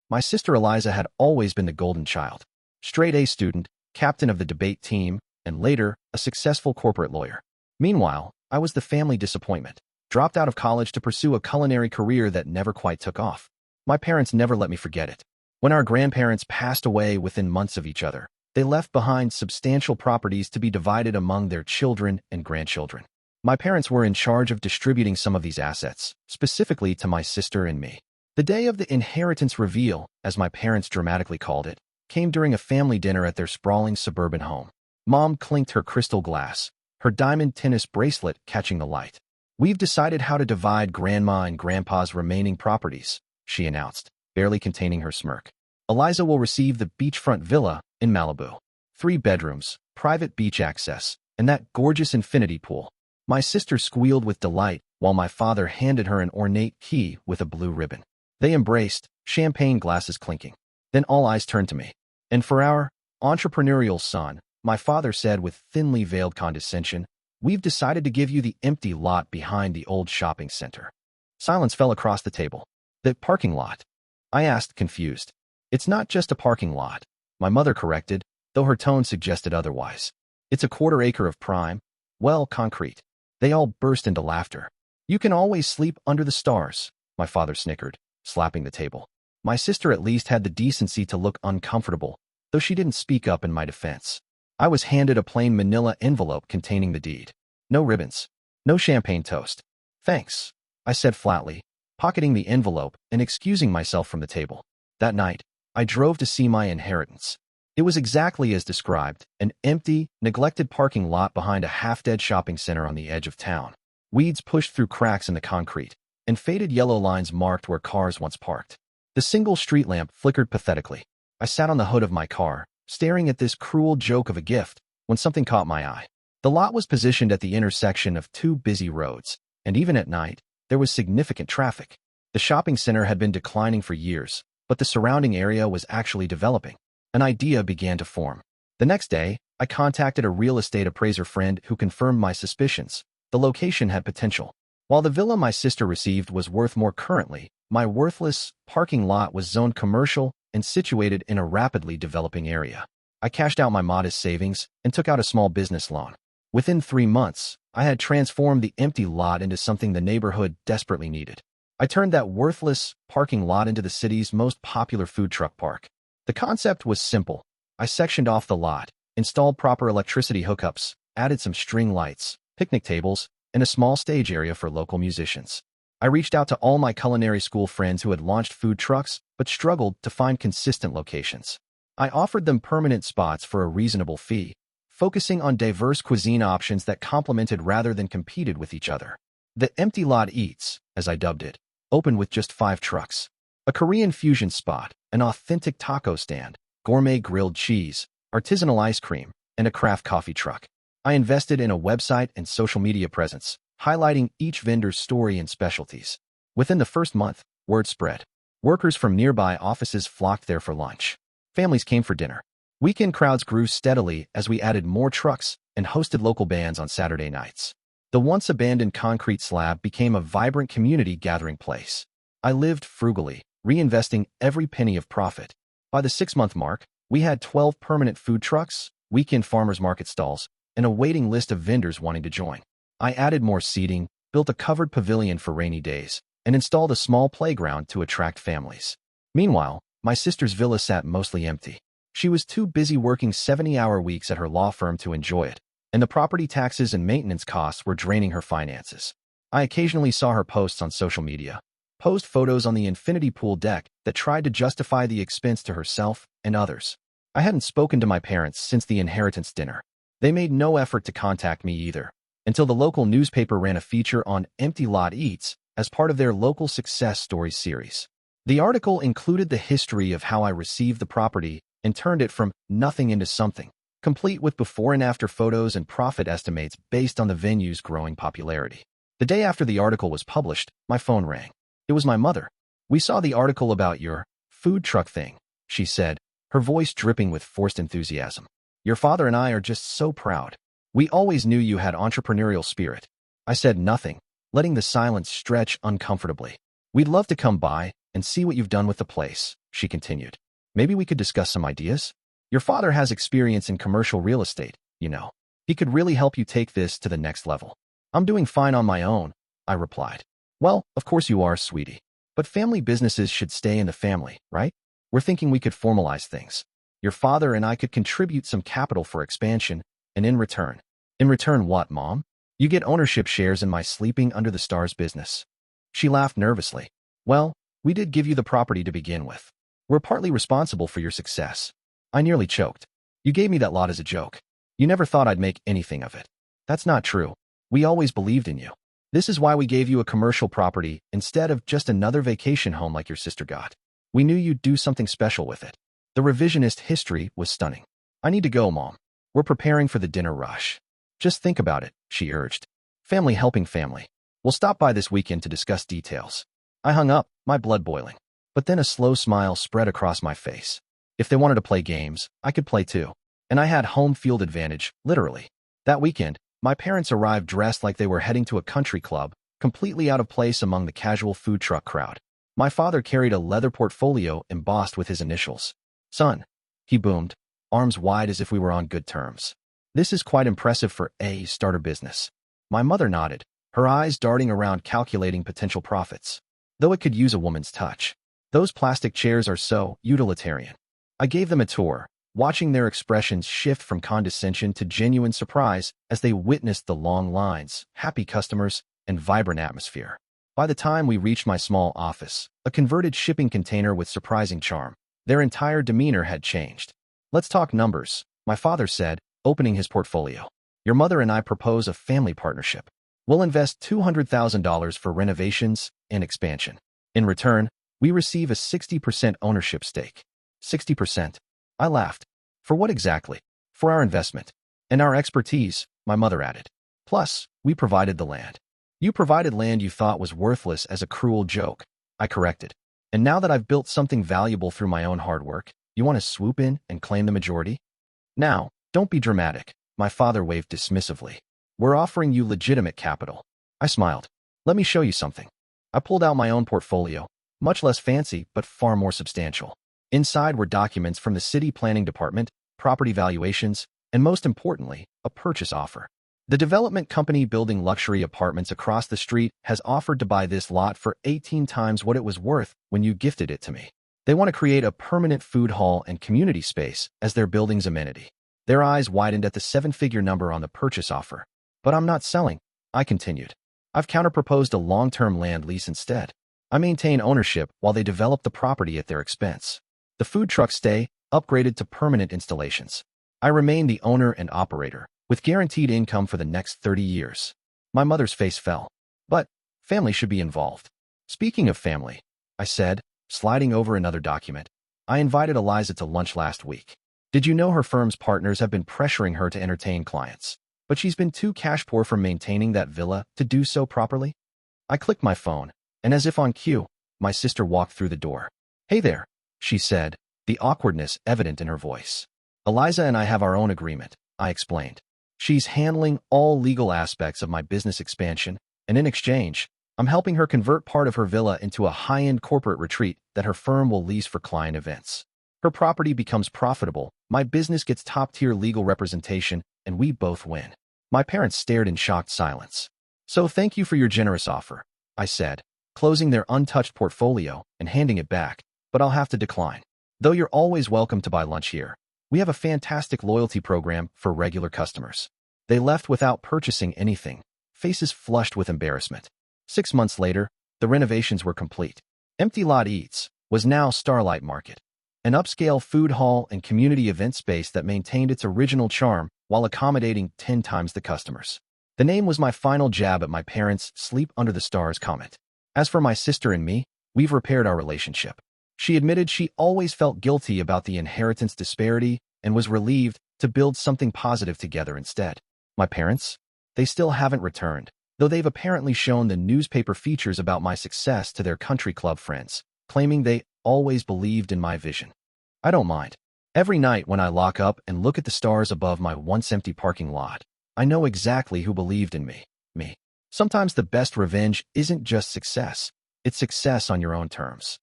My sister Eliza had always been the golden child. Straight A student, captain of the debate team, and later, a successful corporate lawyer. Meanwhile, I was the family disappointment. Dropped out of college to pursue a culinary career that never quite took off. My parents never let me forget it. When our grandparents passed away within months of each other, they left behind substantial properties to be divided among their children and grandchildren. My parents were in charge of distributing some of these assets, specifically to my sister and me. The day of the inheritance reveal, as my parents dramatically called it, came during a family dinner at their sprawling suburban home. Mom clinked her crystal glass, her diamond tennis bracelet catching the light. "We've decided how to divide Grandma and Grandpa's remaining properties," she announced, barely containing her smirk. "Eliza will receive the beachfront villa in Malibu. 3 bedrooms, private beach access, and that gorgeous infinity pool." My sister squealed with delight while my father handed her an ornate key with a blue ribbon. They embraced, champagne glasses clinking. Then all eyes turned to me. "And for our entrepreneurial son," my father said with thinly veiled condescension, "we've decided to give you the empty lot behind the old shopping center." Silence fell across the table. "The parking lot?" I asked, confused. "It's not just a parking lot," my mother corrected, though her tone suggested otherwise. "It's a 1/4 acre of prime, well, concrete." They all burst into laughter. "You can always sleep under the stars," my father snickered, slapping the table. My sister at least had the decency to look uncomfortable, though she didn't speak up in my defense. I was handed a plain manila envelope containing the deed. No ribbons. No champagne toast. "Thanks," I said flatly, pocketing the envelope and excusing myself from the table. That night, I drove to see my inheritance. It was exactly as described, an empty, neglected parking lot behind a half-dead shopping center on the edge of town. Weeds pushed through cracks in the concrete, and faded yellow lines marked where cars once parked. The single street lamp flickered pathetically. I sat on the hood of my car, staring at this cruel joke of a gift, when something caught my eye. The lot was positioned at the intersection of 2 busy roads, and even at night, there was significant traffic. The shopping center had been declining for years, but the surrounding area was actually developing. An idea began to form. The next day, I contacted a real estate appraiser friend who confirmed my suspicions. The location had potential. While the villa my sister received was worth more currently, my worthless parking lot was zoned commercial and situated in a rapidly developing area. I cashed out my modest savings and took out a small business loan. Within 3 months, I had transformed the empty lot into something the neighborhood desperately needed. I turned that worthless parking lot into the city's most popular food truck park. The concept was simple. I sectioned off the lot, installed proper electricity hookups, added some string lights, picnic tables, and a small stage area for local musicians. I reached out to all my culinary school friends who had launched food trucks but struggled to find consistent locations. I offered them permanent spots for a reasonable fee, focusing on diverse cuisine options that complemented rather than competed with each other. The Empty Lot Eats, as I dubbed it, opened with just 5 trucks. A Korean fusion spot, an authentic taco stand, gourmet grilled cheese, artisanal ice cream, and a craft coffee truck. I invested in a website and social media presence, highlighting each vendor's story and specialties. Within the first month, word spread. Workers from nearby offices flocked there for lunch. Families came for dinner. Weekend crowds grew steadily as we added more trucks and hosted local bands on Saturday nights. The once abandoned concrete slab became a vibrant community gathering place. I lived frugally, reinvesting every penny of profit. By the 6-month mark, we had 12 permanent food trucks, weekend farmers market stalls, and a waiting list of vendors wanting to join. I added more seating, built a covered pavilion for rainy days, and installed a small playground to attract families. Meanwhile, my sister's villa sat mostly empty. She was too busy working 70-hour weeks at her law firm to enjoy it, and the property taxes and maintenance costs were draining her finances. I occasionally saw her posts on social media, post photos on the infinity pool deck that tried to justify the expense to herself and others. I hadn't spoken to my parents since the inheritance dinner. They made no effort to contact me either, until the local newspaper ran a feature on Empty Lot Eats as part of their local success stories series. The article included the history of how I received the property and turned it from nothing into something, complete with before and after photos and profit estimates based on the venue's growing popularity. The day after the article was published, my phone rang. It was my mother. "We saw the article about your food truck thing," she said, her voice dripping with forced enthusiasm. "Your father and I are just so proud. We always knew you had entrepreneurial spirit." I said nothing, letting the silence stretch uncomfortably. "We'd love to come by," and see what you've done with the place," she continued. "Maybe we could discuss some ideas? Your father has experience in commercial real estate, you know. He could really help you take this to the next level." "I'm doing fine on my own," I replied. "Well, of course you are, sweetie. But family businesses should stay in the family, right? We're thinking we could formalize things. Your father and I could contribute some capital for expansion, and in return." "In return what, Mom?" "You get ownership shares in my Sleeping Under the Stars business." She laughed nervously. "Well, we did give you the property to begin with. We're partly responsible for your success." I nearly choked. "You gave me that lot as a joke. You never thought I'd make anything of it." "That's not true. We always believed in you. This is why we gave you a commercial property instead of just another vacation home like your sister got. We knew you'd do something special with it." The revisionist history was stunning. "I need to go, Mom. We're preparing for the dinner rush." "Just think about it," she urged. "Family helping family. We'll stop by this weekend to discuss details." I hung up, my blood boiling. But then a slow smile spread across my face. If they wanted to play games, I could play too. And I had home field advantage, literally. That weekend, my parents arrived dressed like they were heading to a country club, completely out of place among the casual food truck crowd. My father carried a leather portfolio embossed with his initials. "Son," he boomed, arms wide as if we were on good terms. "This is quite impressive for a starter business." My mother nodded, her eyes darting around calculating potential profits. "Though it could use a woman's touch. Those plastic chairs are so utilitarian." I gave them a tour, watching their expressions shift from condescension to genuine surprise as they witnessed the long lines, happy customers, and vibrant atmosphere. By the time we reached my small office, a converted shipping container with surprising charm, their entire demeanor had changed. "Let's talk numbers," my father said, opening his portfolio. "Your mother and I propose a family partnership. We'll invest $200,000 for renovations and expansion. In return, we receive a 60% ownership stake." 60%? I laughed. "For what exactly?" "For our investment. And our expertise," my mother added. "Plus, we provided the land." "You provided land you thought was worthless as a cruel joke," I corrected. "And now that I've built something valuable through my own hard work, you want to swoop in and claim the majority?" "Now, don't be dramatic," my father waved dismissively. "We're offering you legitimate capital." I smiled. "Let me show you something." I pulled out my own portfolio, much less fancy but far more substantial. Inside were documents from the city planning department, property valuations, and most importantly, a purchase offer. The development company building luxury apartments across the street has offered to buy this lot for 18 times what it was worth when you gifted it to me. They want to create a permanent food hall and community space as their building's amenity. Their eyes widened at the seven-figure number on the purchase offer. "But I'm not selling," I continued. "I've counterproposed a long-term land lease instead. I maintain ownership while they develop the property at their expense. The food trucks stay, upgraded to permanent installations. I remain the owner and operator, with guaranteed income for the next 30 years. My mother's face fell. "But family should be involved." "Speaking of family," I said, sliding over another document, "I invited Eliza to lunch last week. Did you know her firm's partners have been pressuring her to entertain clients? But she's been too cash poor from maintaining that villa to do so properly?" I clicked my phone, and as if on cue, my sister walked through the door. "Hey there," she said, the awkwardness evident in her voice. "Eliza and I have our own agreement," I explained. "She's handling all legal aspects of my business expansion, and in exchange, I'm helping her convert part of her villa into a high-end corporate retreat that her firm will lease for client events. Her property becomes profitable, my business gets top-tier legal representation, and we both win." My parents stared in shocked silence. "So thank you for your generous offer," I said, closing their untouched portfolio and handing it back, "but I'll have to decline. Though you're always welcome to buy lunch here. We have a fantastic loyalty program for regular customers." They left without purchasing anything, faces flushed with embarrassment. 6 months later, the renovations were complete. Empty Lot Eats was now Starlight Market, an upscale food hall and community event space that maintained its original charm while accommodating 10 times the customers. The name was my final jab at my parents' "Sleep Under the Stars" comment. As for my sister and me, we've repaired our relationship. She admitted she always felt guilty about the inheritance disparity and was relieved to build something positive together instead. My parents? They still haven't returned, though they've apparently shown the newspaper features about my success to their country club friends, claiming they always believed in my vision. I don't mind. Every night when I lock up and look at the stars above my once-empty parking lot, I know exactly who believed in me. Me. Sometimes the best revenge isn't just success, it's success on your own terms.